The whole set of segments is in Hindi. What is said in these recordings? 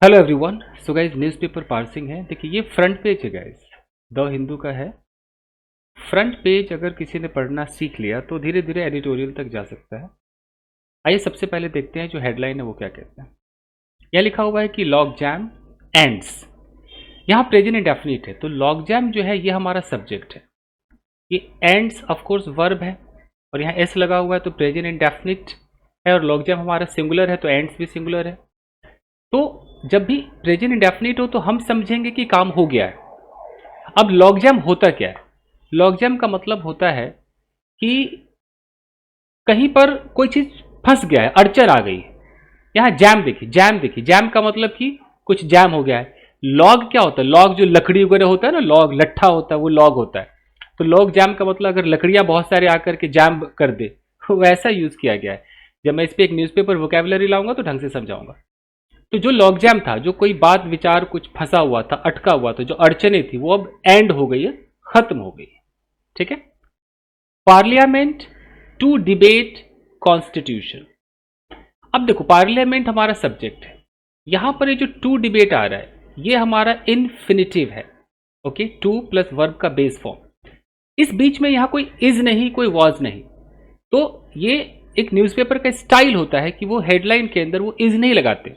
Hello everyone. So guys newspaper parsing है। देखिए ये फ्रंट पेज है गाइस, द हिंदू का है। फ्रंट पेज अगर किसी ने पढ़ना सीख लिया तो धीरे धीरे एडिटोरियल तक जा सकता है। आइए सबसे पहले देखते हैं जो हेडलाइन है वो क्या कहते हैं। यह लिखा हुआ है कि लॉग जैम एंड्स। यहाँ प्रेजेंट इंडेफिनिट है तो लॉग जैम जो है ये हमारा सब्जेक्ट है। ये एंड्स ऑफ कोर्स वर्ब है और यहाँ एस लगा हुआ है तो प्रेजेंट इंडेफिनिट है और लॉग जैम हमारा सिंगुलर है तो एंड्स भी सिंगुलर है। तो जब भी प्रेजेंट इंडेफिनिट हो तो हम समझेंगे कि काम हो गया है। अब लॉग जैम होता क्या है? लॉग जैम का मतलब होता है कि कहीं पर कोई चीज फंस गया है, अड़चन आ गई है। यहाँ जैम देखिए, जैम का मतलब कि कुछ जैम हो गया है। लॉग क्या होता है? लॉग जो लकड़ी वगैरह होता है ना, लॉग लट्ठा होता है, वो लॉग होता है। तो लॉग जैम का मतलब अगर लकड़ियां बहुत सारे आकर के जैम कर दे, वैसा यूज किया गया है। जब मैं इस पर एक न्यूज़पेपर वोकेबलरी लाऊंगा तो ढंग से समझाऊंगा। तो जो लॉग जैम था, जो कोई बात विचार कुछ फंसा हुआ था, अटका हुआ था, जो अड़चने थी, वो अब एंड हो गई है, खत्म हो गई है। ठीक है। Parliament to debate constitution. अब देखो पार्लियामेंट हमारा सब्जेक्ट है। यहां पर ये जो टू डिबेट आ रहा है ये हमारा इन्फिनिटिव है। ओके, टू प्लस वर्ब का बेस फॉर्म। इस बीच में यहां कोई इज नहीं, कोई वॉज नहीं। तो ये एक न्यूज़पेपर का स्टाइल होता है कि वो हेडलाइन के अंदर वो इज नहीं लगाते,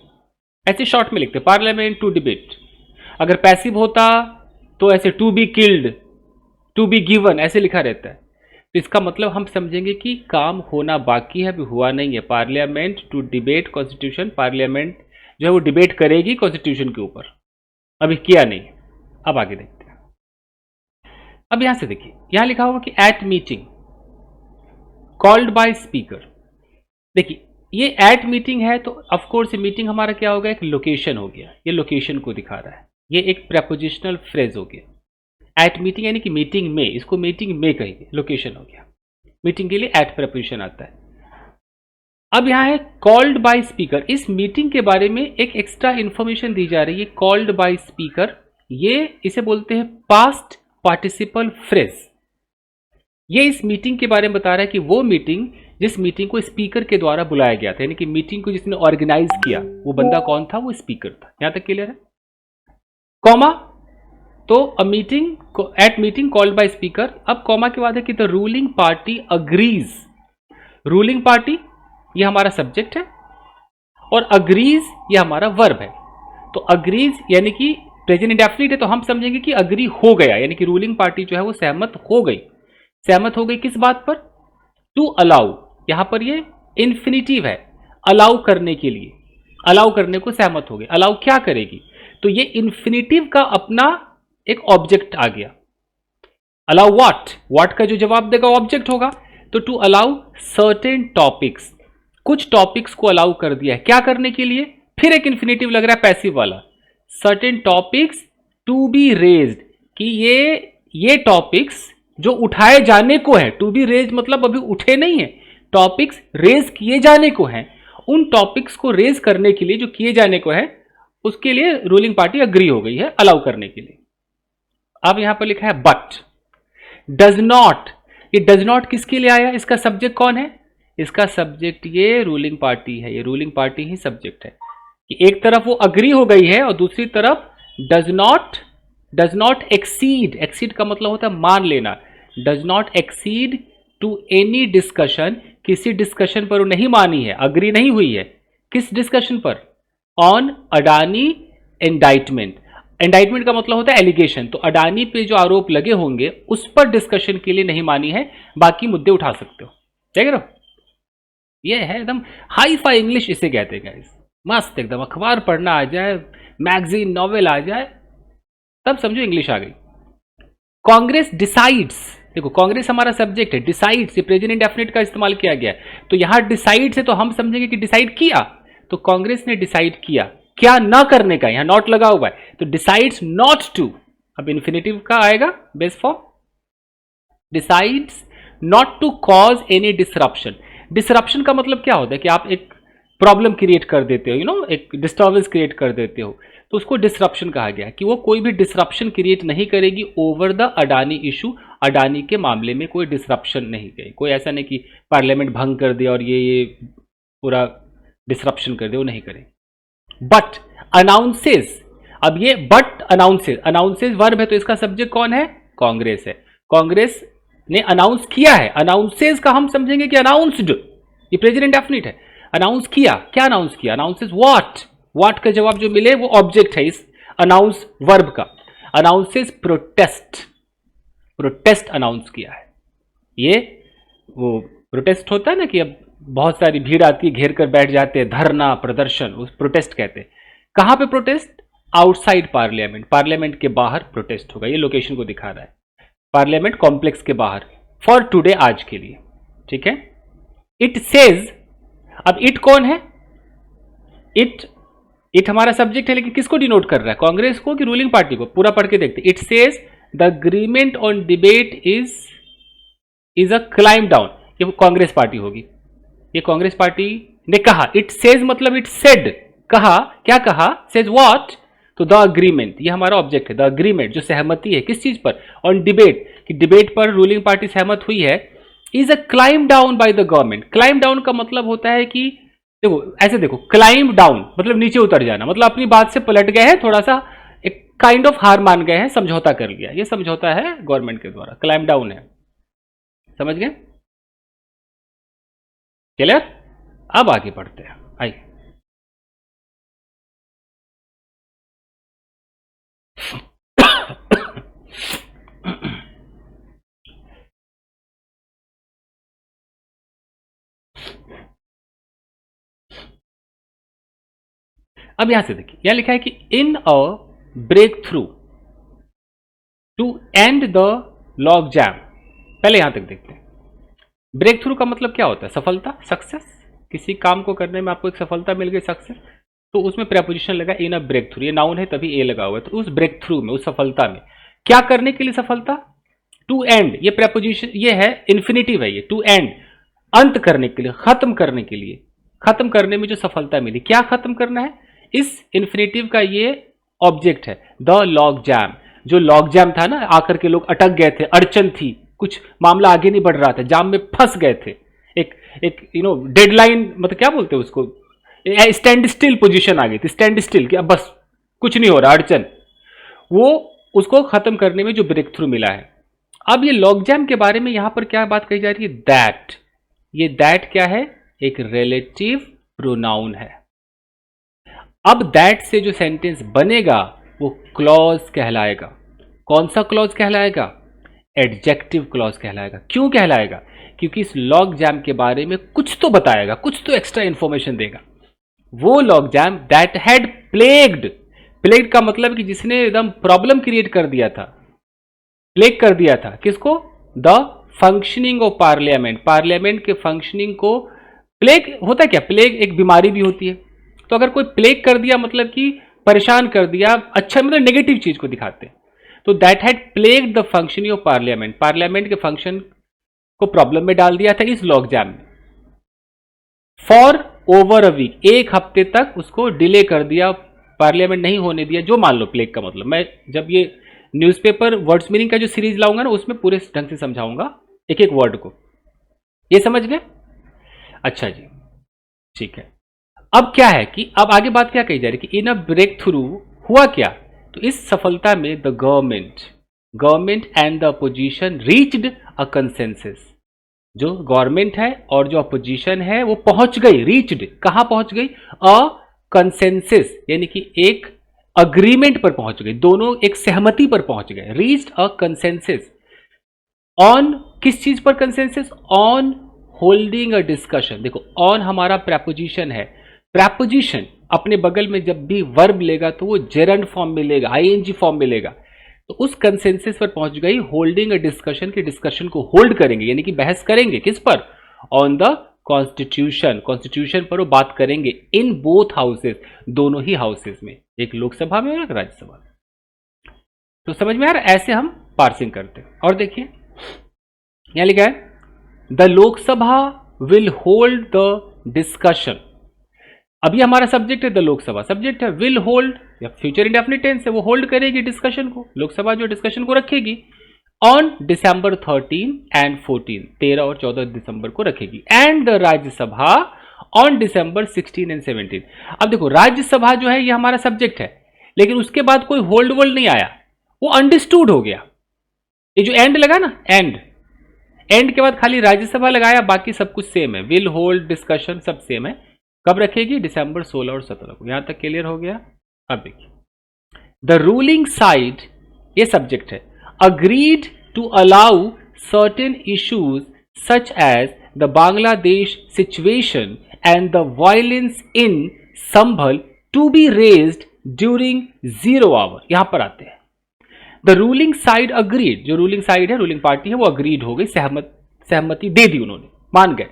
ऐसे शॉर्ट में लिखते पार्लियामेंट टू डिबेट। अगर पैसिव होता तो ऐसे to be killed, to be given, ऐसे लिखा रहता है। तो इसका मतलब हम समझेंगे कि काम होना बाकी है, अभी हुआ नहीं है। Parliament to debate constitution, parliament जो है वो डिबेट करेगी कॉन्स्टिट्यूशन के ऊपर, अभी किया नहीं। अब आगे देखते हैं। अब यहां से देखिए, यहां लिखा होगा कि eight meeting called by speaker. देखिए ये एट मीटिंग है तो ऑफ कोर्स मीटिंग हमारा क्या होगा, एक लोकेशन हो गया। ये लोकेशन को दिखा रहा है, ये एक प्रेपोजिशनल फ्रेज हो गया। एट मीटिंग यानी कि मीटिंग में, इसको मीटिंग में कहेंगे, लोकेशन हो गया। मीटिंग के लिए एट प्रेपोजिशन आता है। अब यहां है कॉल्ड बाय स्पीकर। इस मीटिंग के बारे में एक एक्स्ट्रा इंफॉर्मेशन दी जा रही है। कॉल्ड बाय स्पीकर, ये इसे बोलते हैं पास्ट पार्टिसिपल फ्रेज। ये इस मीटिंग के बारे में बता रहा है कि वो मीटिंग, जिस मीटिंग को स्पीकर के द्वारा बुलाया गया था, यानी कि मीटिंग को जिसने ऑर्गेनाइज किया वो बंदा कौन था, वो स्पीकर था। यहां तक क्लियर है? कॉमा, तो a meeting at meeting called by speaker. अब कॉमा के बाद है कि the ruling party agrees. Ruling party ये हमारा सब्जेक्ट है और अग्रीज ये हमारा वर्ब है। तो अग्रीज यानी कि प्रेजेंट इंडेफिनिट है तो हम समझेंगे कि अग्री हो गया, यानी कि रूलिंग पार्टी जो है वो सहमत हो गई। सहमत हो गई किस बात पर? टू अलाउ, यहां पर ये इंफिनिटिव है, अलाउ करने के लिए। अलाउ करने को सहमत हो गए। अलाउ क्या करेगी? तो ये इंफिनिटिव का अपना एक ऑब्जेक्ट आ गया। अलाउ व्हाट, व्हाट का जो जवाब देगा ऑब्जेक्ट होगा। तो टू अलाउ सर्टेन टॉपिक्स, कुछ टॉपिक्स को अलाउ कर दिया है। क्या करने के लिए? फिर एक इंफिनिटिव लग रहा है पैसिव वाला। Certain topics to be raised, कि ये टॉपिक्स जो उठाए जाने को है। टू बी रेज मतलब अभी उठे नहीं है, टॉपिक्स रेज किए जाने को हैं। उन टॉपिक्स को रेज करने के लिए, जो किए जाने को है, उसके लिए रूलिंग पार्टी अग्री हो गई है अलाउ करने के लिए। अब यहां पर लिखा है बट डज नॉट। ये डज नॉट किसके लिए आया? इसका सब्जेक्ट कौन है? इसका सब्जेक्ट ये रूलिंग पार्टी है। ये रूलिंग पार्टी ही सब्जेक्ट है कि एक तरफ वो अग्री हो गई है और दूसरी तरफ डज नॉट एक्सीड। एक्सीड का मतलब होता है मान लेना। Does not exceed to any discussion, किसी डिस्कशन पर वो नहीं मानी है, अग्री नहीं हुई है। किस डिस्कशन पर? On Adani indictment. इंडाइटमेंट का मतलब होता है एलिगेशन। तो अडानी पे जो आरोप लगे होंगे उस पर डिस्कशन के लिए नहीं मानी है, बाकी मुद्दे उठा सकते हो। देख रहे हो, ये है एकदम हाई फाई इंग्लिश इसे कहते हैं गाइस। मस्त एकदम, अखबार पढ़ना आ जाए, मैगजीन नॉवेल आ जाए, तब समझो इंग्लिश आ गई। कांग्रेस डिसाइड्स, देखो कांग्रेस हमारा सब्जेक्ट है, डिसाइड्स ये प्रेजेंट इंडेफिनिट का इस्तेमाल किया गया है। तो यहां डिसाइड्स है तो हम समझेंगे कि डिसाइड किया। तो कांग्रेस ने डिसाइड किया क्या ना करने का, यहां नॉट लगा हुआ है तो डिसाइड्स नॉट टू। अब इन्फिनेटिव का आएगा base form. Decides not to cause any disruption. Disruption का मतलब क्या होता है कि आप एक प्रॉब्लम क्रिएट कर देते हो, एक डिस्टर्बेंस क्रिएट कर देते हो, तो उसको डिसरप्शन कहा गया कि वो कोई भी डिसरप्शन क्रिएट नहीं करेगी over the Adani issue. Adani के मामले में कोई डिसरप्शन नहीं करेगी। कोई ऐसा नहीं कि पार्लियामेंट भंग कर दिया और ये पूरा डिसरप्शन कर दे, वो नहीं करेगी। बट अनाउंसेस, अब ये बट अनाउंसेस, अनाउंसेस वर्ब है तो इसका सब्जेक्ट कौन है? कांग्रेस है। कांग्रेस ने अनाउंस किया है। अनाउंसेस का हम समझेंगे कि अनाउंस्ड, ये प्रेजेंट डेफिनिट है। अनाउंस किया, क्या अनाउंस किया? अनाउंसेस व्हाट, व्हाट का जवाब जो मिले वो ऑब्जेक्ट है इस अनाउंस वर्ब का। अनाउंसेस प्रोटेस्ट, प्रोटेस्ट अनाउंस किया है। ये वो प्रोटेस्ट होता है ना कि अब बहुत सारी भीड़ आती है, घेर कर बैठ जाते हैं, धरना प्रदर्शन, उस प्रोटेस्ट कहते हैं। कहां पे प्रोटेस्ट? आउटसाइड पार्लियामेंट, पार्लियामेंट के बाहर प्रोटेस्ट होगा। ये लोकेशन को दिखा रहा है, पार्लियामेंट कॉम्प्लेक्स के बाहर, फॉर टुडे, आज के लिए। ठीक है। इट सेज, अब इट कौन है? इट हमारा सब्जेक्ट है, लेकिन किसको डिनोट कर रहा है? कांग्रेस को कि रूलिंग पार्टी को? पूरा पढ़ के देखते। It says the agreement on debate is a climb down, ये कांग्रेस पार्टी होगी। ये कांग्रेस पार्टी ने कहा। इट सेज मतलब इट सेड, कहा, क्या कहा? Says what? तो द अग्रीमेंट, ये हमारा ऑब्जेक्ट है। द अग्रीमेंट जो सहमति है, किस चीज पर? ऑन डिबेट, कि डिबेट पर रूलिंग पार्टी सहमत हुई है। Is a climb down by the government. Climb down का मतलब होता है कि देखो, ऐसे देखो, क्लाइम डाउन मतलब नीचे उतर जाना, मतलब अपनी बात से पलट गए हैं, थोड़ा सा एक काइंड ऑफ हार मान गए हैं, समझौता कर लिया। ये समझौता है गवर्नमेंट के द्वारा, क्लाइम डाउन है। समझ गए? क्लियर? अब आगे बढ़ते हैं, आइए। अब यहां से देखिए, यहां लिखा है कि in a breakthrough to end the logjam. पहले यहां तक देखते हैं। ब्रेक थ्रू का मतलब क्या होता है? सफलता, सक्सेस। किसी काम को करने में आपको एक सफलता मिल गई, सक्सेस, तो उसमें प्रेपोजिशन लगा इन अ ब्रेक थ्रू। ये नाउन है तभी ए लगा हुआ है। तो उस ब्रेक थ्रू में, उस सफलता में क्या करने के लिए सफलता? टू एंड, ये प्रेपोजिशन, ये है इन्फिनिटिव है। ये टू एंड, अंत करने के लिए, खत्म करने के लिए, खत्म करने में जो सफलता मिली, क्या खत्म करना है? इस इन्फिनिटिव का ये ऑब्जेक्ट है, द लॉग जैम। जो लॉग जैम था ना, आकर के लोग अटक गए थे, अड़चन थी, कुछ मामला आगे नहीं बढ़ रहा था, जाम में फंस गए थे, एक एक डेडलाइन, मतलब क्या बोलते हैं उसको, स्टैंड स्टिल पोजीशन आ गई थी, स्टैंड स्टिल, कि अब बस कुछ नहीं हो रहा, अड़चन, वो उसको खत्म करने में जो ब्रेक थ्रू मिला है। अब ये लॉग जैम के बारे में यहां पर क्या बात कही जा रही है? दैट। ये दैट क्या है? एक रिलेटिव प्रोनाउन है। अब दैट से जो सेंटेंस बनेगा वो क्लॉज कहलाएगा। कौन सा क्लॉज कहलाएगा? एडजेक्टिव क्लॉज कहलाएगा। क्यों कहलाएगा? क्योंकि इस लॉग जैम के बारे में कुछ तो बताएगा, कुछ तो एक्स्ट्रा इंफॉर्मेशन देगा। वो log jam that had plagued, plagued का मतलब कि जिसने एकदम प्रॉब्लम क्रिएट कर दिया था, प्लेग कर दिया था। किसको? The functioning of parliament, parliament के फंक्शनिंग को। प्लेग होता है क्या? प्लेग एक बीमारी भी होती है। तो अगर कोई प्लेग कर दिया मतलब कि परेशान कर दिया, अच्छा मतलब नेगेटिव चीज को दिखाते हैं। तो that had plagued the functioning of parliament, parliament के फंक्शन को प्रॉब्लम में डाल दिया था इस लॉग जैम में। फॉर ओवर अ वीक, एक हफ्ते तक उसको डिले कर दिया, पार्लियामेंट नहीं होने दिया, जो मान लो प्लेग का मतलब। मैं जब ये न्यूज़पेपर वर्ड्स मीनिंग का जो सीरीज लाऊंगा ना, उसमें पूरे ढंग से समझाऊंगा एक एक वर्ड को। ये समझ गए? अच्छा जी, ठीक है। अब क्या है कि अब आगे बात क्या कही जा रही है कि इन अ ब्रेक थ्रू हुआ क्या? तो इस सफलता में the government and the opposition reached a consensus. जो गवर्नमेंट है और जो अपोजिशन है वो पहुंच गई, रीच्ड, कहां पहुंच गई? अ कंसेंसस, यानी कि एक अग्रीमेंट पर पहुंच गई, दोनों एक सहमति पर पहुंच गए। रीच्ड अ कंसेंसस ऑन, किस चीज पर consensus? On holding a discussion. देखो, ऑन हमारा प्रेपोजिशन है। प्रेपोजिशन अपने बगल में जब भी वर्ब लेगा तो वो जेरंड फॉर्म में लेगा, आईएनजी फॉर्म में लेगा। तो उस कंसेंसस पर पहुंच गई, होल्डिंग अ डिस्कशन, के डिस्कशन को होल्ड करेंगे, यानी कि बहस करेंगे। किस पर? ऑन द कॉन्स्टिट्यूशन, कॉन्स्टिट्यूशन पर वो बात करेंगे। इन बोथ हाउसेस, दोनों ही हाउसेस में, एक लोकसभा में और एक राज्यसभा में। तो समझ में आ रहा है? ऐसे हम पार्सिंग करते हैं। और देखिए यहां लिखा है the Lok Sabha will hold the discussion. अभी हमारा सब्जेक्ट है द लोकसभा, सब्जेक्ट है विल होल्ड, या फ्यूचर इंडेफिनिट टेंस है, वो होल्ड करेगी डिस्कशन को, लोकसभा जो डिस्कशन को रखेगी ऑन दिसंबर 13 एंड 14, 13 और 14 दिसंबर को रखेगी। And the Rajya Sabha on December 16 and 17। अब देखो राज्यसभा जो है ये हमारा सब्जेक्ट है, लेकिन उसके बाद कोई होल्ड वोल्ड नहीं आया, वो अंडरस्टूड हो गया। ये जो एंड लगा ना, एंड के बाद खाली राज्यसभा लगाया, बाकी सब कुछ सेम है, विल होल्ड डिस्कशन सब सेम है। कब रखेगी? दिसंबर 16 और 17 को। यहां तक क्लियर हो गया। अब देखिए, द रूलिंग साइड, ये सब्जेक्ट है, agreed to allow certain issues such as the Bangladesh situation and the violence in Sambhal to be raised during 0 hour. यहां पर आते हैं, द रूलिंग साइड अग्रीड, जो रूलिंग साइड है, रूलिंग पार्टी है, वो अग्रीड हो गई, सहमति दे दी उन्होंने, मान गए।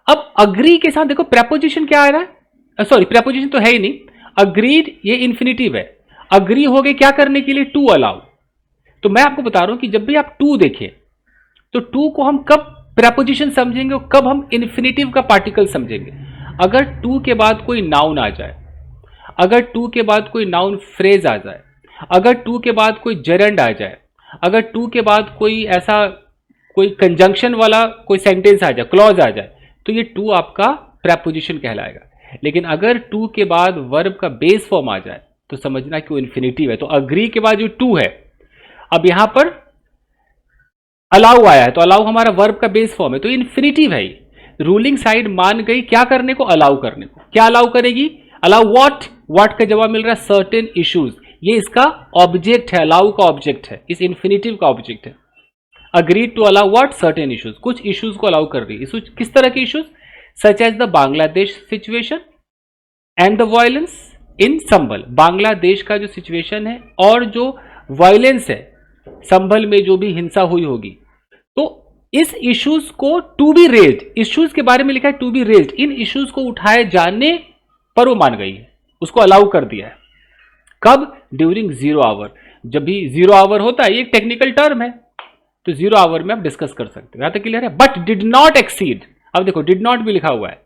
अब अग्री के साथ देखो प्रेपोजिशन क्या आ रहा है, सॉरी प्रेपोजिशन तो है ही नहीं, अग्रीड ये इन्फिनिटिव है, अग्री हो गए क्या करने के लिए? To allow. तो मैं आपको बता रहा हूं कि जब भी आप टू देखें तो टू को हम कब प्रेपोजिशन समझेंगे और कब हम इन्फिनिटिव का पार्टिकल समझेंगे? अगर टू के बाद कोई नाउन आ जाए, अगर टू के बाद कोई नाउन फ्रेज आ जाए, अगर टू के बाद कोई जेरेंड आ जाए, अगर टू के बाद कोई ऐसा कोई कंजंक्शन वाला कोई सेंटेंस आ जाए, क्लॉज आ जाए, तो ये टू आपका प्रेपोजिशन कहलाएगा। लेकिन अगर टू के बाद वर्ब का बेस फॉर्म आ जाए तो समझना कि वो इन्फिनिटिव है। तो अग्री के बाद जो टू है, अब यहां पर अलाउ आया है, तो अलाउ हमारा वर्ब का बेस फॉर्म है, तो इन्फिनिटिव है। रूलिंग साइड मान गई क्या करने को? अलाउ करने को। क्या अलाउ करेगी? Allow what? व्हाट का जवाब मिल रहा है सर्टेन इश्यूज, ये इसका ऑब्जेक्ट है, अलाउ का ऑब्जेक्ट है, इस इन्फिनिटिव का ऑब्जेक्ट है। Agreed to allow what? Certain issues, कुछ इश्यूज को अलाउ कर रही है। इश्यूज किस तरह के issues? Such as the Bangladesh situation and the violence in Sambhal, Bangladesh का जो सिचुएशन है और जो वायलेंस है संभल में, जो भी हिंसा हुई होगी, तो इस इश्यूज को टू बी रेज्ड, इश्यूज के बारे में लिखा है टू बी रेज्ड, इन इश्यूज को उठाए जाने पर वो मान गई है, उसको अलाउ कर दिया है। कब? ड्यूरिंग 0 आवर, जब भी 0 आवर होता है, ये एक टेक्निकल टर्म है, तो 0 आवर में आप डिस्कस कर सकते हो। यहां तक क्लियर है? बट डिड नॉट एक्सीड, अब देखो डिड नॉट भी लिखा हुआ है,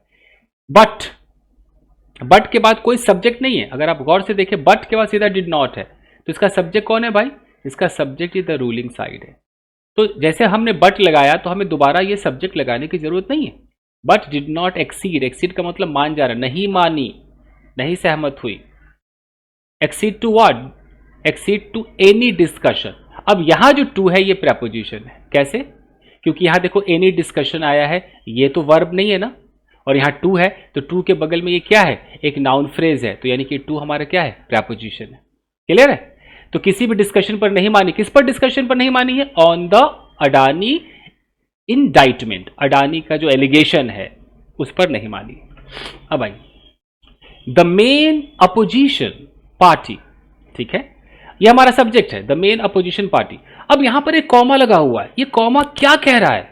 बट के बाद कोई सब्जेक्ट नहीं है। अगर आप गौर से देखें, बट के बाद सीधा डिड नॉट है, तो इसका सब्जेक्ट कौन है भाई? इसका subject he the ruling side है। तो जैसे हमने बट लगाया, तो हमें दोबारा ये सब्जेक्ट लगाने की जरूरत नहीं है। But did not exceed, exceed का मतलब मान जा रहा, नहीं मानी, नहीं सहमत हुई। Exceed to what? Exceed to any discussion. अब यहां जो टू है ये प्रेपोजिशन है। कैसे? क्योंकि यहां देखो एनी डिस्कशन आया है, ये तो वर्ब नहीं है ना, और यहां टू है, तो टू के बगल में ये क्या है? एक नाउन फ्रेज है, तो यानी कि टू हमारा क्या है? प्रेपोजिशन है। क्लियर है? तो किसी भी डिस्कशन पर नहीं मानी। किस पर डिस्कशन पर नहीं मानी है? On the Adani indictment, Adani का जो एलिगेशन है उस पर नहीं मानी। अब I the main opposition party, ठीक है, ये हमारा सब्जेक्ट है, द मेन अपोजिशन पार्टी। अब यहां पर एक कॉमा लगा हुआ है, ये कॉमा क्या कह रहा है?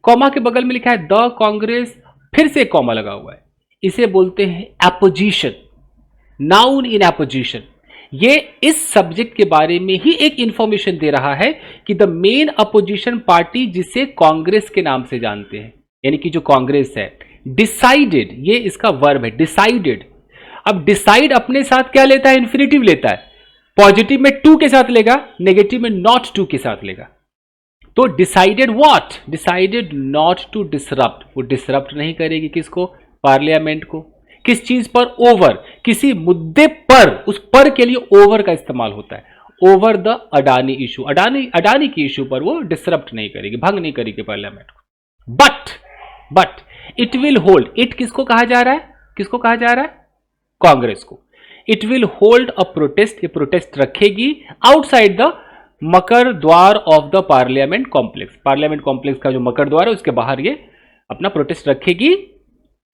कॉमा के बगल में लिखा है द कांग्रेस, फिर से एक कॉमा लगा हुआ है, इसे बोलते हैं अपोजिशन, नाउन इन अपोजिशन। ये इस सब्जेक्ट के बारे में ही एक इंफॉर्मेशन दे रहा है कि द मेन अपोजिशन पार्टी, जिसे कांग्रेस के नाम से जानते हैं, यानी कि जो कांग्रेस है, डिसाइडेड, ये इसका वर्ब है, डिसाइडेड। अब डिसाइड अपने साथ क्या लेता है? इन्फिनिटिव लेता है। पॉजिटिव में टू के साथ लेगा, नेगेटिव में नॉट टू के साथ लेगा। तो decided what? Decided not to disrupt, वो डिसरप्ट नहीं करेगी किसको? पार्लियामेंट को। किस चीज पर? ओवर, किसी मुद्दे पर, उस पर के लिए ओवर का इस्तेमाल होता है। Over the Adani issue, Adani की इशू पर वो डिसरप्ट नहीं करेगी, भंग नहीं करेगी पार्लियामेंट को। But it will hold, it किसको कहा जा रहा है? किसको कहा जा रहा है? कांग्रेस को। It will hold a protest, ये प्रोटेस्ट रखेगी आउटसाइड द मकर द्वार of the parliament complex, parliament complex का जो मकर द्वार है उसके बाहर ये अपना प्रोटेस्ट रखेगी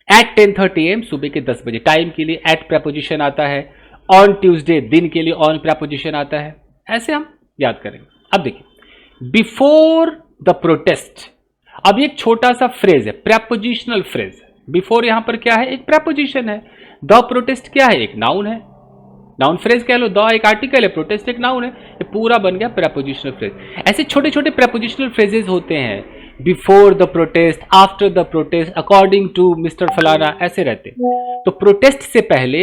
एट 10:30 AM, सुबह के 10 बजे। टाइम के लिए एट प्रेपोजिशन आता है, ऑन ट्यूसडे दिन के लिए ऑन प्रेपोजिशन आता है, ऐसे हम याद करेंगे। अब देखिए, बिफोर द प्रोटेस्ट, अब एक छोटा सा फ्रेज है, प्रेपोजिशनल फ्रेज। बिफोर यहां पर क्या है? एक प्रेपोजिशन है। द प्रोटेस्ट क्या है? एक नाउन है, नाउन फ्रेज कह लो, द एक आर्टिकल है, प्रोटेस्ट एक नाउन है, ये पूरा बन गया प्रेपोजिशनल फ्रेज। ऐसे छोटे छोटे प्रेपोजिशनल फ्रेजेस होते हैं, before the protest, after the protest, according to mister फलाना, ऐसे रहते। तो प्रोटेस्ट से पहले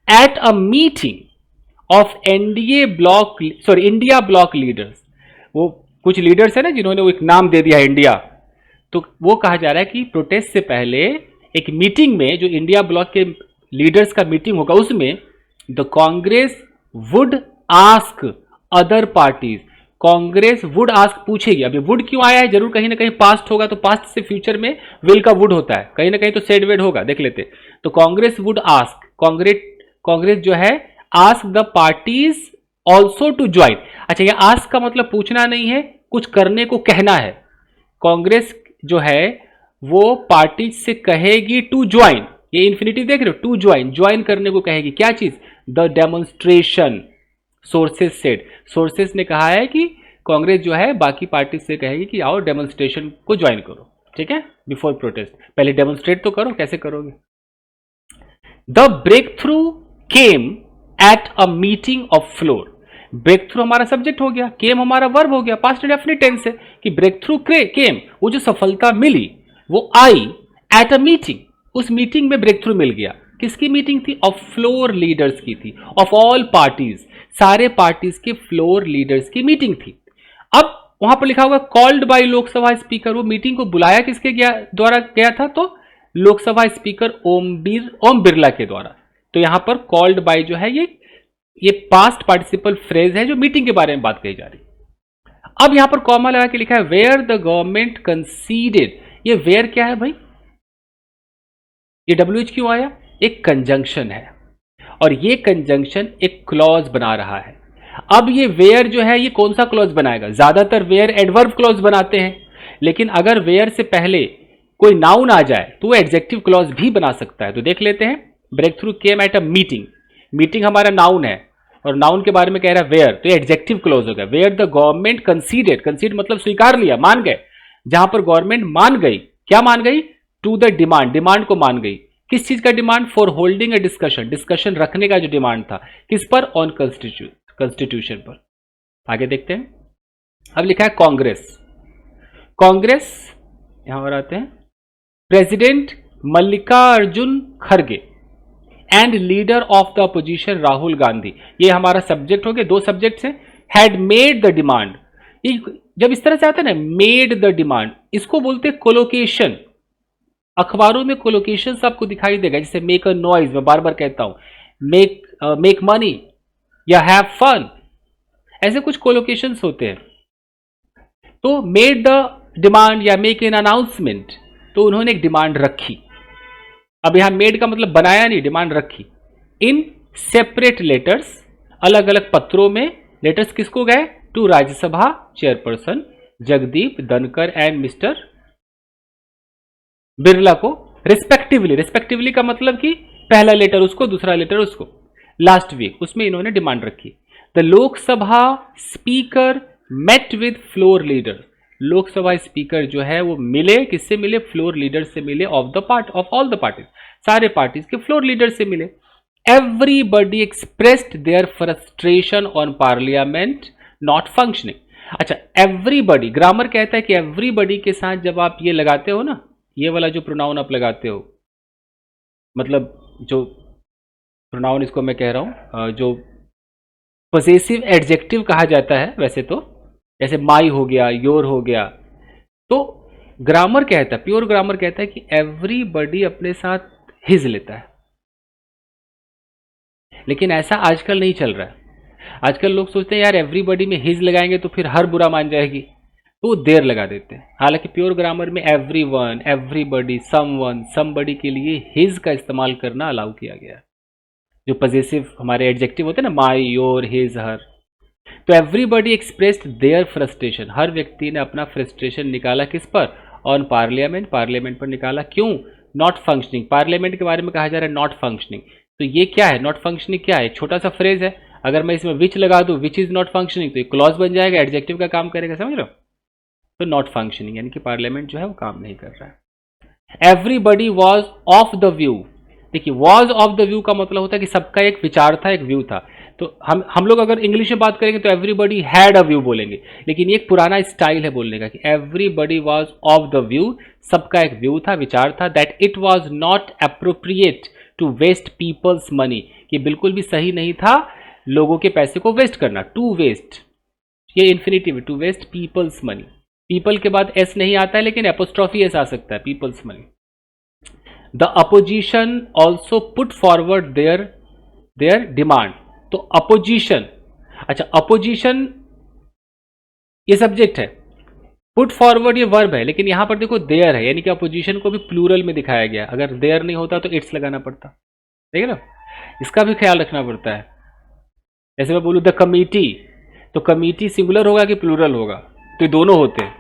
at a meeting of India bloc leaders, वो कुछ लीडर्स है ना जिन्होंने वो एक नाम दे दिया इंडिया, तो वो कहा जा रहा है कि प्रोटेस्ट से पहले एक मीटिंग में, जो इंडिया ब्लॉक के लीडर्स का मीटिंग होगा, उसमें the Congress would ask other parties, Congress would ask पूछेगी। अभी वुड क्यों आया है, जरूर कहीं ना कहीं पास्ट होगा, तो पास्ट से फ्यूचर में विल का वुड होता है, कहीं ना कहीं तो सेड वेड होगा, देख लेते। तो कांग्रेस वुड आस्क, कांग्रेस जो है ask the parties also to join. अच्छा, ये आस्क का मतलब पूछना नहीं है, कुछ करने को कहना है। कांग्रेस जो है वो पार्टी से कहेगी टू ज्वाइन, ये इन्फिनिटी देख रहे हो, टू ज्वाइन, ज्वाइन करने को कहेगी। क्या चीज, the demonstration, sources said, sources ने कहा है कि कांग्रेस जो है बाकी पार्टी से कहेगी कि आओ डेमोन्स्ट्रेशन को ज्वाइन करो, ठीक है, बिफोर प्रोटेस्ट, पहले डेमोन्स्ट्रेट तो करो, कैसे करोगे। The breakthrough came at a meeting of floor, breakthrough हमारा सब्जेक्ट हो गया, केम हमारा वर्ब हो गया, पास्ट डेफिनेट टेंस है कि ब्रेक थ्रू केम, वो जो सफलता मिली वो आई एट अ मीटिंग, उस मीटिंग में ब्रेक थ्रू मिल गया। किसकी मीटिंग थी, ऑफ फ्लोर लीडर्स की थी, ऑफ ऑल पार्टीज, सारे पार्टीज के फ्लोर लीडर्स की मीटिंग थी। अब वहां पर लिखा हुआ कॉल्ड बाय लोकसभा स्पीकर, वो मीटिंग को बुलाया किसके द्वारा गया था, तो लोकसभा स्पीकर ओम बिरला के द्वारा। तो यहां पर कॉल्ड बाय जो है ये पास्ट पार्टिसिपल फ्रेज है जो मीटिंग के बारे में बात कही जा रही। अब यहां पर कॉमा लगा के लिखा है वेयर द गवर्नमेंट कंसीडेड, ये वेयर क्या है भाई, ये WH क्यों आया, एक कंजंक्शन है, और ये कंजंक्शन एक क्लॉज बना रहा है। अब ये वेयर जो है ये कौन सा क्लॉज बनाएगा, ज्यादातर वेयर एडवर्ब क्लॉज बनाते हैं, लेकिन अगर वेयर से पहले कोई नाउन आ जाए तो वो एडजेक्टिव क्लॉज भी बना सकता है। तो देख लेते हैं, breakthrough came at a meeting, meeting हमारा नाउन है और नाउन के बारे में कह रहा है वेयर, तो ये एडजेक्टिव क्लॉज होगा। Where the government conceded, concede मतलब स्वीकार लिया, मान गए, जहां पर गवर्नमेंट मान गई, क्या मान गई, टू द डिमांड, डिमांड को मान गई। किस चीज का demand, for holding a discussion, discussion रखने का जो डिमांड था, किस पर, ऑन कॉन्स्टिट्यूशन पर। आगे देखते हैं, अब लिखा है कांग्रेस, कांग्रेस यहां पर आते हैं, प्रेसिडेंट मल्लिकार्जुन खड़गे and leader of the opposition Rahul Gandhi, ये हमारा सब्जेक्ट हो गया, दो सब्जेक्ट्स हैं, हैड मेड द डिमांड। जब इस तरह से आता है ना मेड द डिमांड, इसको बोलते हैं कोलोकेशन। अखबारों में कोलोकेशन आपको दिखाई देगा, जैसे मेक अ नॉइज, मैं बार बार कहता हूं, मेक मनी या हैव फन, ऐसे कुछ कोलोकेशन होते हैं। तो मेड द डिमांड या मेक एन अनाउंसमेंट, तो उन्होंने एक डिमांड रखी। अब यहां मेड का मतलब बनाया नहीं, डिमांड रखी। इन सेपरेट लेटर्स, अलग अलग पत्रों में, लेटर्स किसको गए, to Rajya Sabha chairperson Jagdeep Dhankhar and mister Birla को, रिस्पेक्टिवली, रिस्पेक्टिवली का मतलब कि पहला लेटर उसको, दूसरा लेटर उसको, लास्ट वीक उसमें इन्होंने डिमांड रखी। The Lok Sabha speaker met with floor leader, Lok Sabha speaker जो है वो मिले, किससे मिले, फ्लोर लीडर से मिले, ऑफ ऑल द पार्टीज, सारे पार्टीज के फ्लोर लीडर से मिले। Everybody expressed their frustration on parliament not functioning. अच्छा, एवरीबडी, ग्रामर कहता है कि एवरीबडी के साथ जब आप ये लगाते हो ना, ये वाला जो प्रोनाउन आप लगाते हो, मतलब जो प्रोनाउन इसको मैं कह रहा हूं, जो पॉसेसिव एडजेक्टिव कहा जाता है वैसे तो, जैसे माई हो गया, योर हो गया, तो ग्रामर कहता है, प्योर ग्रामर कहता है कि एवरीबडी अपने साथ हिज लेता है। लेकिन ऐसा आजकल नहीं चल रहा है। आजकल लोग सोचते हैं यार एवरीबडी में हिज लगाएंगे तो फिर हर बुरा मान जाएगी, तो देर लगा देते हैं। हालांकि प्योर ग्रामर में एवरीवन, एवरीबडी, समवन, समबडी के लिए हिज का इस्तेमाल करना अलाउ किया गया है। जो पॉसेसिव हमारे एडजेक्टिव होते हैं ना, माई, योर, हिज, हर, तो एवरीबडी एक्सप्रेस्ड देयर फ्रस्ट्रेशन, हर व्यक्ति ने अपना फ्रस्ट्रेशन निकाला किस पर, ऑन पार्लियामेंट, पार्लियामेंट पर निकाला। क्यों, नॉट फंक्शनिंग, पार्लियामेंट के बारे में कहा जा रहा है नॉट फंक्शनिंग। तो ये क्या है, नॉट फंक्शनिंग क्या है, छोटा सा फ्रेज है, अगर मैं इसमें विच लगा दूं, विच इज नॉट फंक्शनिंग, तो ये क्लॉज बन जाएगा, एडजेक्टिव का काम करेगा, समझ रहे हो। तो नॉट फंक्शनिंग यानी कि पार्लियामेंट जो है वो काम नहीं कर रहा है। Everybody was of the view, देखिए वॉज ऑफ द व्यू का मतलब होता है कि सबका एक विचार था, एक व्यू था। तो हम लोग अगर इंग्लिश में बात करेंगे तो एवरीबडी हैड अ व्यू बोलेंगे, लेकिन ये एक पुराना स्टाइल है बोलने का कि everybody was of the view, सबका एक व्यू था, विचार था, that it was not appropriate to waste people's money, कि बिल्कुल भी सही नहीं था लोगों के पैसे को वेस्ट करना, टू वेस्ट, ये infinitive, to waste people's money, people के बाद एस नहीं आता है लेकिन एपोस्ट्रॉफी एस आ सकता है, peoples money. The opposition also put forward their demand. तो अपोजिशन, अच्छा अपोजिशन ये सब्जेक्ट है, पुट फॉरवर्ड ये वर्ब है, लेकिन यहां पर देखो देयर है, यानी कि अपोजिशन को भी प्लूरल में दिखाया गया। अगर देयर नहीं होता तो इट्स लगाना पड़ता, ठीक है ना, इसका भी ख्याल रखना पड़ता है। जैसे मैं बोलूँ द कमिटी, तो कमिटी सिंगुलर होगा कि प्लूरल होगा, तो ये दोनों होते हैं।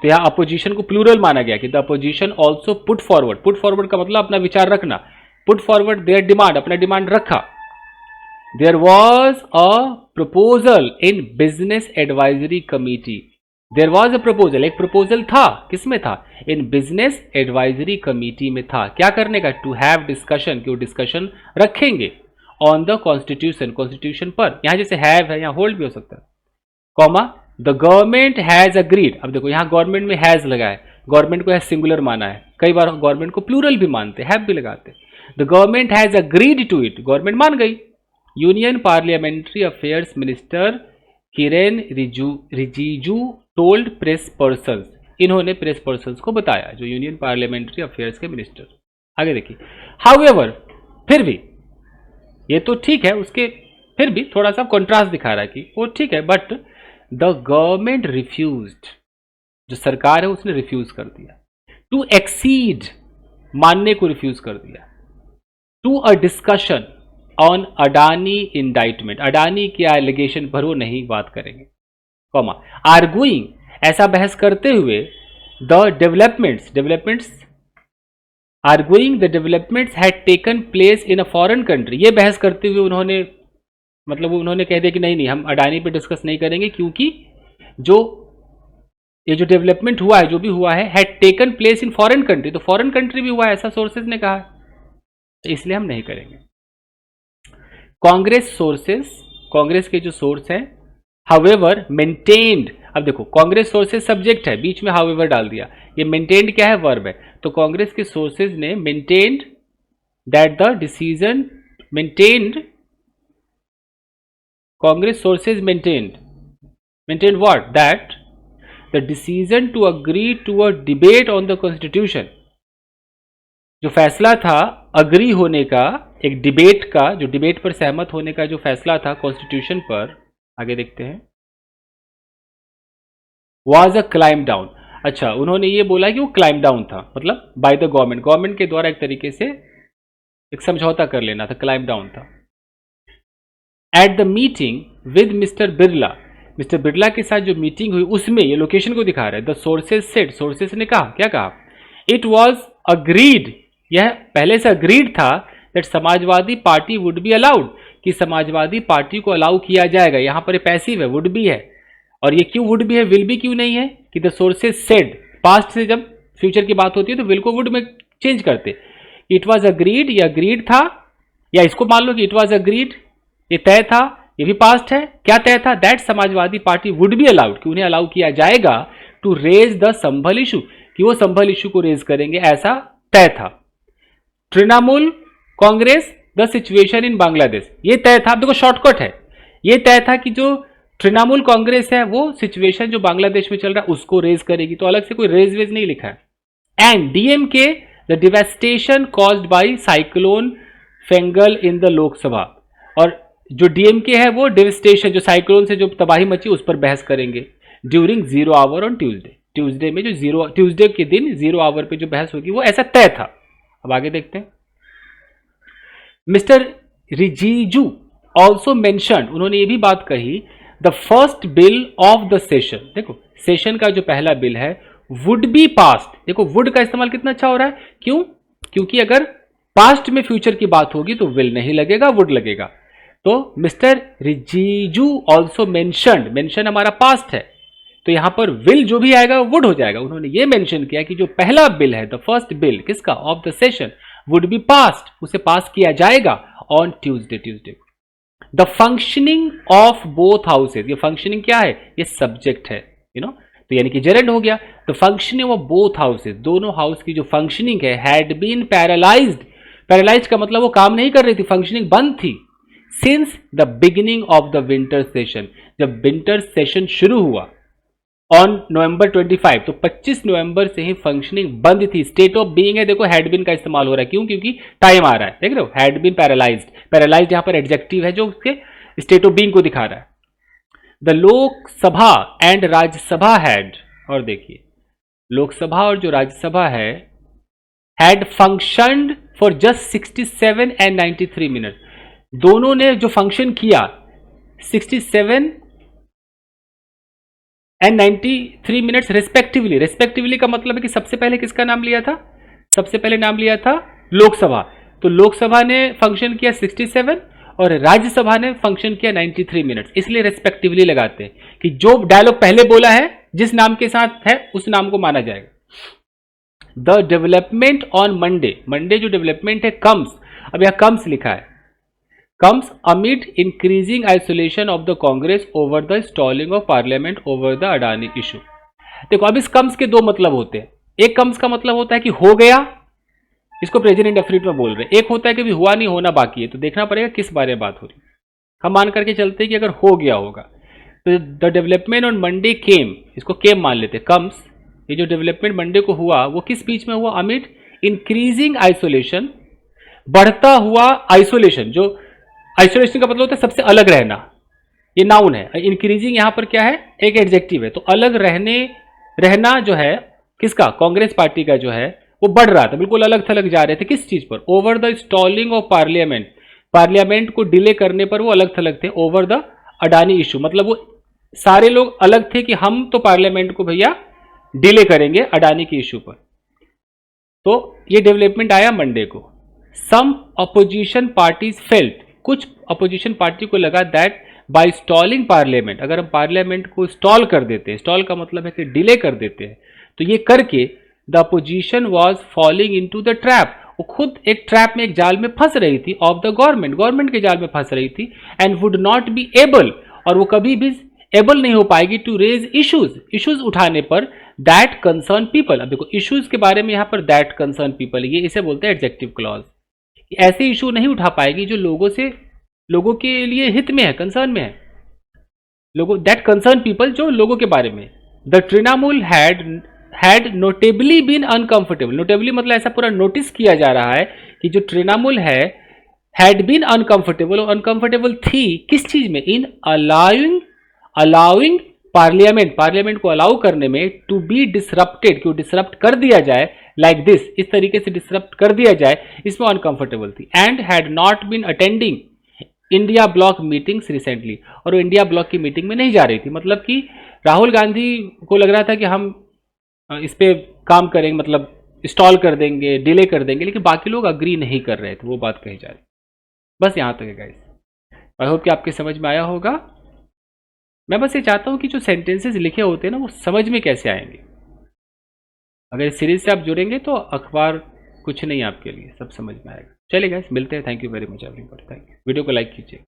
तो यहाँ अपोजिशन को प्लूरल माना गया कि the opposition also put forward. Put forward का मतलब अपना विचार रखना, पुट फॉरवर्ड देयर डिमांड, अपना डिमांड रखा। There was a proposal in business advisory committee. There was a proposal, एक प्रपोजल था, किसमें था? इन बिजनेस एडवाइजरी कमिटी में था। क्या करने का? टू हैव डिस्कशन, कि वो डिस्कशन रखेंगे ऑन द कॉन्स्टिट्यूशन, कॉन्स्टिट्यूशन पर। यहां जैसे हैव है, यहां होल्ड भी हो सकता है, comma the government has agreed. अब देखो यहां गवर्नमेंट में हैज लगा है, गवर्नमेंट को हैज सिंगुलर माना है, कई बार गवर्नमेंट को प्लूरल भी मानते, हैव भी लगाते। The government has agreed to it, government मान गई। Union parliamentary affairs minister Kiren Rijiju told press persons, इन्होंने प्रेस पर्सन्स को बताया, जो यूनियन पार्लियामेंट्री अफेयर्स के मिनिस्टर। आगे देखिए, हाउएवर, फिर भी, ये तो ठीक है, उसके फिर भी थोड़ा सा कॉन्ट्रास्ट दिखा रहा है कि वो ठीक है, बट द गवर्नमेंट रिफ्यूज्ड, जो सरकार है उसने रिफ्यूज कर दिया। टू एक्सीड, मानने को रिफ्यूज कर दिया। To a discussion on Adani indictment, Adani के एलिगेशन पर वो नहीं बात करेंगे, कॉमा आर्गुइंग, ऐसा बहस करते हुए, the developments arguing the developments had taken place in a foreign country. ये बहस करते हुए उन्होंने, मतलब उन्होंने कह दिया कि नहीं हम अडानी पे डिस्कस नहीं करेंगे, क्योंकि जो ये जो डेवलपमेंट हुआ है, जो भी हुआ है, had taken place in foreign country, तो फॉरेन कंट्री भी हुआ है, ऐसा सोर्सेज ने कहा है, तो इसलिए हम नहीं करेंगे। कांग्रेस सोर्सेज, कांग्रेस के जो सोर्स हैं, हाउएवर मेंटेन्ड, अब देखो कांग्रेस सोर्सेज सब्जेक्ट है, बीच में हाउएवर डाल दिया, ये मेंटेन्ड क्या है? वर्ब है। तो कांग्रेस के सोर्सेज ने maintained that the decision, maintained, Congress sources maintained what? That the decision to agree to a debate on the constitution, जो फैसला था अग्री होने का, एक डिबेट का, जो डिबेट पर सहमत होने का जो फैसला था कॉन्स्टिट्यूशन पर, आगे देखते हैं, वाज अ क्लाइम डाउन। अच्छा, उन्होंने ये बोला कि वो क्लाइम डाउन था, मतलब बाय द गवर्नमेंट, गवर्नमेंट के द्वारा एक तरीके से एक समझौता कर लेना था, क्लाइम डाउन था। At the meeting with mister Birla, mister Birla के साथ जो मीटिंग हुई उसमें, ये लोकेशन को दिखा रहा है, द सोर्सेज सेड, सोर्सेज ने कहा, क्या कहा? इट वॉज अग्रीड, यह पहले से अग्रीड था, that Samajwadi party would be allowed, कि समाजवादी पार्टी को अलाउ किया जाएगा। यहां पर पैसिव है, वुड बी है, और ये क्यों वुड बी है, विल बी क्यों नहीं है? कि द सोर्सेज सेड, पास्ट से जब फ्यूचर की बात होती है तो विल को वुड में चेंज करते। इट वॉज अग्रीड, ये अग्रीड था, या इसको मान लो कि इट वॉज अग्रीड, ये तय था, ये भी पास्ट है, क्या तय था? That Samajwadi party would be allowed, कि उन्हें अलाउ किया जाएगा, to raise the Sambhal issue, कि वो संभल इशू को रेज करेंगे, ऐसा तय था। Trinamool Congress the situation in Bangladesh, ये तय था। अब देखो शॉर्टकट है, ये तय था कि जो तृणमूल कांग्रेस है वो सिचुएशन जो बांग्लादेश में चल रहा है उसको रेज करेगी, तो अलग से कोई रेज वेज नहीं लिखा है। And DMK the devastation caused by cyclone Fengal in the Lok Sabha, और जो डीएमके है वो डिवेस्टेशन, जो साइक्लोन से जो तबाही मची उस पर बहस करेंगे during 0 hour on Tuesday, Tuesday में जो ट्यूसडे के दिन 0 आवर पे जो बहस होगी वो ऐसा तय था। अब आगे देखते हैं, मिस्टर रिजिजू ऑल्सो मेंशन्ड, उन्होंने ये भी बात कही, the first bill of the session, देखो सेशन का जो पहला बिल है वुड बी पास्ट, देखो वुड का इस्तेमाल कितना अच्छा हो रहा है, क्यों? क्योंकि अगर पास्ट में फ्यूचर की बात होगी तो विल नहीं लगेगा, वुड लगेगा। तो mister Rijiju also mentioned, mention हमारा पास्ट है, तो यहां पर विल जो भी आएगा वुड हो जाएगा। उन्होंने ये मेंशन किया कि जो पहला बिल है, द फर्स्ट बिल किसका? Of the session, would be past, उसे पास किया जाएगा on Tuesday. The functioning of both houses, ये फंक्शनिंग क्या है? ये सब्जेक्ट है, तो यानी कि जेरेंड हो गया। The functioning of both houses, दोनों हाउस की जो फंक्शनिंग है, हैड बीन पैरालाइज्ड, पैरालाइज्ड का मतलब वो काम नहीं कर रही थी, फंक्शनिंग बंद थी, since the beginning of the winter session, जब विंटर सेशन शुरू हुआ, ऑन नवंबर 25। तो 25 नवंबर से ही फंक्शनिंग बंद थी। स्टेट ऑफ बीइंग है, देखो हैड बीन का इस्तेमाल हो रहा है, क्यों? क्योंकि टाइम आ रहा है, देख रहे हो, हैड बीन पैरालाइज्ड। पैरालाइज्ड यहां पर एडजेक्टिव है जो उसके स्टेट ऑफ बीइंग को दिखा रहा है। The Lok Sabha and Rajya Sabha had, और देखिए लोकसभा और जो राज्यसभा है, had functioned for just 67 and 93 minute. दोनों ने जो फंक्शन किया 67 एंड 93 मिनट्स रिस्पेक्टिवली। रिस्पेक्टिवली का मतलब है कि सबसे पहले किसका नाम लिया था? सबसे पहले नाम लिया था लोकसभा। तो लोकसभा ने फंक्शन किया 67 और राज्यसभा ने फंक्शन किया 93 मिनट्स, इसलिए रिस्पेक्टिवली लगाते हैं कि जो डायलॉग पहले बोला है जिस नाम के साथ है उस नाम को माना जाएगा। The development on Monday, Monday जो डेवलपमेंट है कम्स, अब यहां कम्स लिखा है, comes amid increasing isolation of the Congress over the stalling of Parliament over the Adani issue। देखो अब इस कम्स के दो मतलब होते हैं। एक कम्स का मतलब होता है कि हो गया, इसको प्रेजेंट इंडेफिनिट में बोल रहे हैं। एक होता है कि भी हुआ नहीं, होना बाकी है। तो देखना पड़ेगा किस बारे में बात हो रही है। हम मान करके चलते हैं कि अगर हो गया होगा तो द डेवलपमेंट ऑन मंडे केम, इसको केम मान लेते हैं, कम्स। ये जो डेवलपमेंट मंडे को हुआ वो किस बीच में हुआ? अमिड इंक्रीजिंग आइसोलेशन, बढ़ता हुआ आइसोलेशन। जो आइसोलेशन का मतलब होता है सबसे अलग रहना, ये नाउन है। इंक्रीजिंग यहां पर क्या है? एक एडजेक्टिव है। तो अलग रहना जो है किसका? कांग्रेस पार्टी का जो है वो बढ़ रहा था, बिल्कुल अलग थलग जा रहे थे। किस चीज पर? Over the stalling of parliament, parliament को डिले करने पर वो अलग थलग थे। ओवर द अडानी इशू, मतलब वो सारे लोग अलग थे कि हम तो पार्लियामेंट को भैया डिले करेंगे अडानी के इशू पर। तो ये डेवलपमेंट आया मंडे को। सम अपोजिशन पार्टीज फेल्ट, कुछ अपोजिशन पार्टी को लगा दैट बाय स्टॉलिंग पार्लियामेंट, अगर हम पार्लियामेंट को स्टॉल कर देते हैं, स्टॉल का मतलब है कि डिले कर देते हैं, तो ये करके the opposition was falling into the trap, वो खुद एक ट्रैप में, एक जाल में फंस रही थी, ऑफ द गवर्नमेंट, गवर्नमेंट के जाल में फंस रही थी, and would not be able, और वो कभी भी एबल नहीं हो पाएगी टू रेज इश्यूज, इश्यूज उठाने पर, दैट कंसर्न पीपल। अब देखो इश्यूज के बारे में यहां पर दैट कंसर्न पीपल, ये इसे बोलते हैं एडजेक्टिव क्लॉज। ऐसे इशू नहीं उठा पाएगी जो लोगों के लिए हित में है, कंसर्न में है, लोगों, दैट कंसर्न पीपल, जो लोगों के बारे में। The Trinamool had notably been uncomfortable, notably मतलब ऐसा पूरा नोटिस किया जा रहा है कि जो तृणमूल है हैड बीन अनकंफर्टेबल, और अनकंफर्टेबल थी किस चीज में? इन अलाउइंग पार्लियामेंट को अलाउ करने में, टू बी डिसरप्टेड, क्यों डिसरप्ट कर दिया जाए, लाइक दिस, इस तरीके से डिसरप्ट कर दिया जाए, इसमें अनकंफर्टेबल थी। And had not been attending India bloc meetings recently, और वो इंडिया ब्लॉक की मीटिंग में नहीं जा रही थी। मतलब कि राहुल गांधी को लग रहा था कि हम इस पे काम करेंगे, मतलब स्टॉल कर देंगे, डिले कर देंगे, लेकिन बाकी लोग अग्री नहीं कर रहे थे, वो बात कही जा रही। बस यहां तक है गाइस, आई होप कि आपके समझ में आया होगा। मैं बस ये चाहता हूं कि जो सेंटेंसेस लिखे होते हैं ना वो समझ में कैसे आएंगे। अगर इस सीरीज से आप जुड़ेंगे तो अखबार कुछ नहीं आपके लिए, सब समझ में आएगा। चलिए गाइस, मिलते हैं। Thank you very much everybody, thank you. Video को लाइक कीजिए।